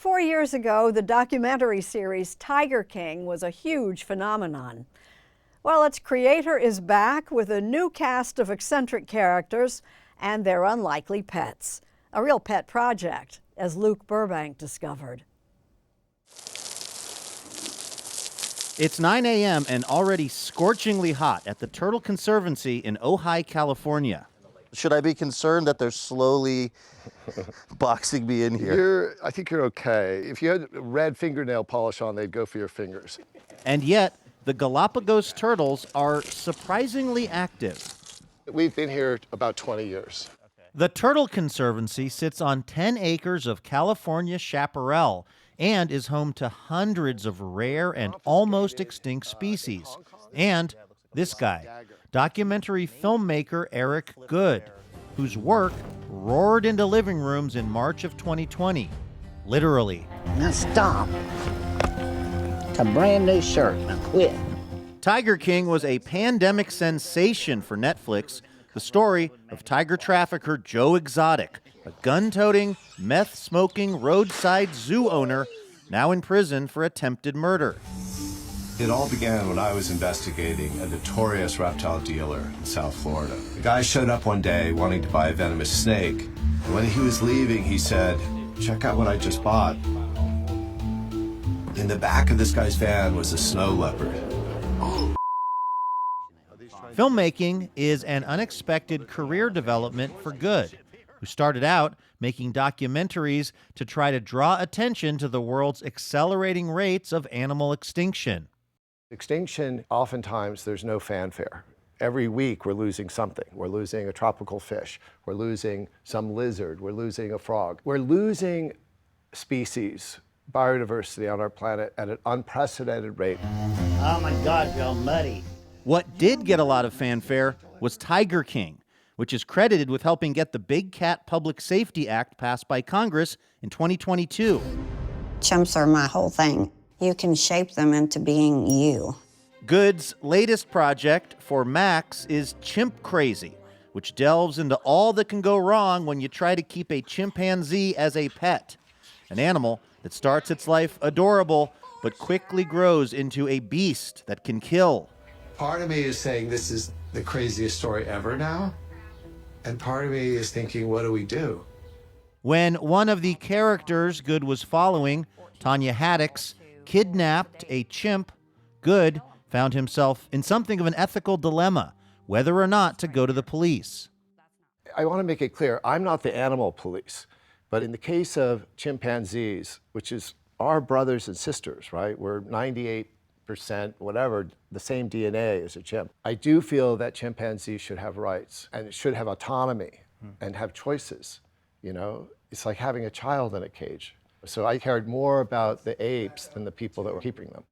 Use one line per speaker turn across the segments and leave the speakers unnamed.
4 years ago, the documentary series Tiger King was a huge phenomenon. Well, its creator is back with a new cast of eccentric characters and their unlikely pets. A real pet project, as Luke Burbank discovered.
It's 9 a.m. and already scorchingly hot at the Turtle Conservancy in Ojai, California.
Should I be concerned that they're slowly boxing me in here?
I think you're okay. If you had red fingernail polish on, they'd go for your fingers.
And yet, the Galapagos turtles are surprisingly active.
We've been here about 20 years.
The Turtle Conservancy sits on 10 acres of California chaparral and is home to hundreds of rare and almost extinct species. And this guy, documentary filmmaker Eric Goode, whose work roared into living rooms in March of 2020. Literally.
Now stop. It's a brand new shirt. Now quit.
Tiger King was a pandemic sensation for Netflix. The story of tiger trafficker Joe Exotic, a gun-toting, meth-smoking roadside zoo owner now in prison for attempted murder.
It all began when I was investigating a notorious reptile dealer in South Florida. The guy showed up one day wanting to buy a venomous snake. And when he was leaving, he said, "Check out what I just bought." In the back of this guy's van was a snow leopard.
Filmmaking is an unexpected career development for Goode, who started out making documentaries to try to draw attention to the world's accelerating rates of animal extinction.
Extinction, oftentimes there's no fanfare. Every week we're losing something. We're losing a tropical fish. We're losing some lizard. We're losing a frog. We're losing species, biodiversity on our planet at an unprecedented rate.
Oh my God, you're all muddy.
What did get a lot of fanfare was Tiger King, which is credited with helping get the Big Cat Public Safety Act passed by Congress in 2022.
Chimps are my whole thing. You can shape them into being you.
Goode's latest project for Max is Chimp Crazy, which delves into all that can go wrong when you try to keep a chimpanzee as a pet, an animal that starts its life adorable but quickly grows into a beast that can kill.
Part of me is saying this is the craziest story ever now. And part of me is thinking, what do we do?
When one of the characters Goode was following, Tanya Haddix, kidnapped a chimp, Goode found himself in something of an ethical dilemma, whether or not to go to the police.
I want to make it clear, I'm not the animal police, but in the case of chimpanzees, which is our brothers and sisters, right? We're 98%, whatever, the same DNA as a chimp. I do feel that chimpanzees should have rights and should have autonomy and have choices. You know, it's like having a child in a cage. So I cared more about the apes than the people that were keeping them.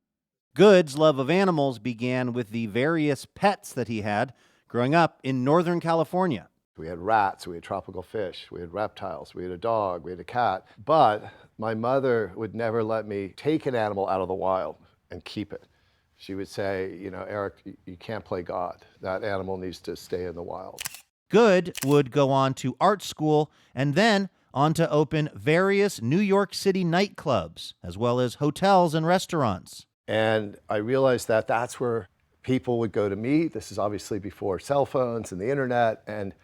Goode's love of animals began with the various pets that he had growing up in Northern California.
We had rats, we had tropical fish, we had reptiles, we had a dog, we had a cat. But my mother would never let me take an animal out of the wild and keep it. She would say, you know, Eric, you can't play God. That animal needs to stay in the wild.
Goode would go on to art school and then on to open various New York City nightclubs, as well as hotels and restaurants.
And I realized that that's where people would go to meet. This is obviously before cell phones and the internet. And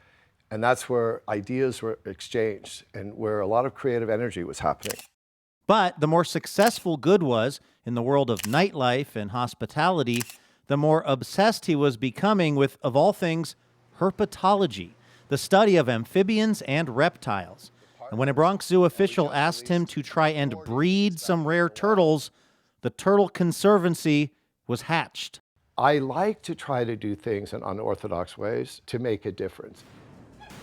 that's where ideas were exchanged and where a lot of creative energy was happening.
But the more successful Goode was in the world of nightlife and hospitality, the more obsessed he was becoming with, of all things, herpetology, the study of amphibians and reptiles. And when a Bronx Zoo official asked him to try and breed some rare turtles, the Turtle Conservancy was hatched.
I like to try to do things in unorthodox ways to make a difference.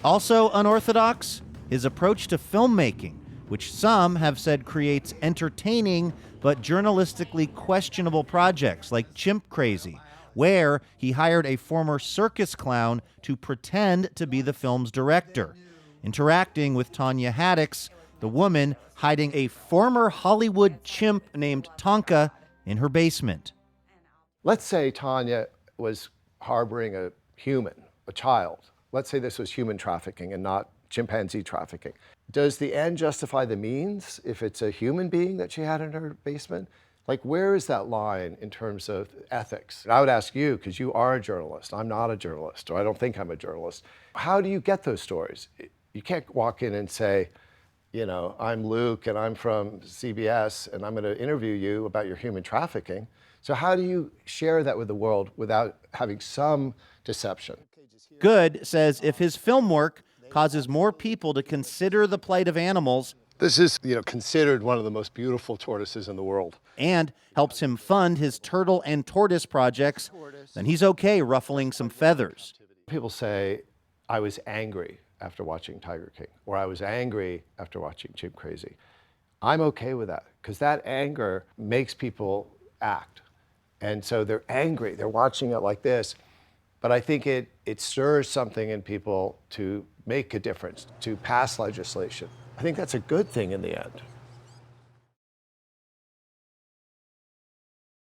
Also unorthodox, his approach to filmmaking, which some have said creates entertaining but journalistically questionable projects like Chimp Crazy, where he hired a former circus clown to pretend to be the film's director, interacting with Tanya Haddix, the woman hiding a former Hollywood chimp named Tonka in her basement.
Let's say Tanya was harboring a human, a child. Let's say this was human trafficking and not chimpanzee trafficking. Does the end justify the means if it's a human being that she had in her basement? Like, where is that line in terms of ethics? And I would ask you, because you are a journalist. I'm not a journalist, or I don't think I'm a journalist. How do you get those stories? You can't walk in and say, you know, I'm Luke and I'm from CBS and I'm going to interview you about your human trafficking. So how do you share that with the world without having some deception?
Goode says if his film work causes more people to consider the plight of animals,
this is, considered one of the most beautiful tortoises in the world,
and helps him fund his turtle and tortoise projects, then he's okay ruffling some feathers.
People say, I was angry after watching Tiger King, or I was angry after watching Chimp Crazy. I'm okay with that, because that anger makes people act. And so they're angry, they're watching it like this, but I think it stirs something in people to make a difference, to pass legislation. I think that's a good thing in the end.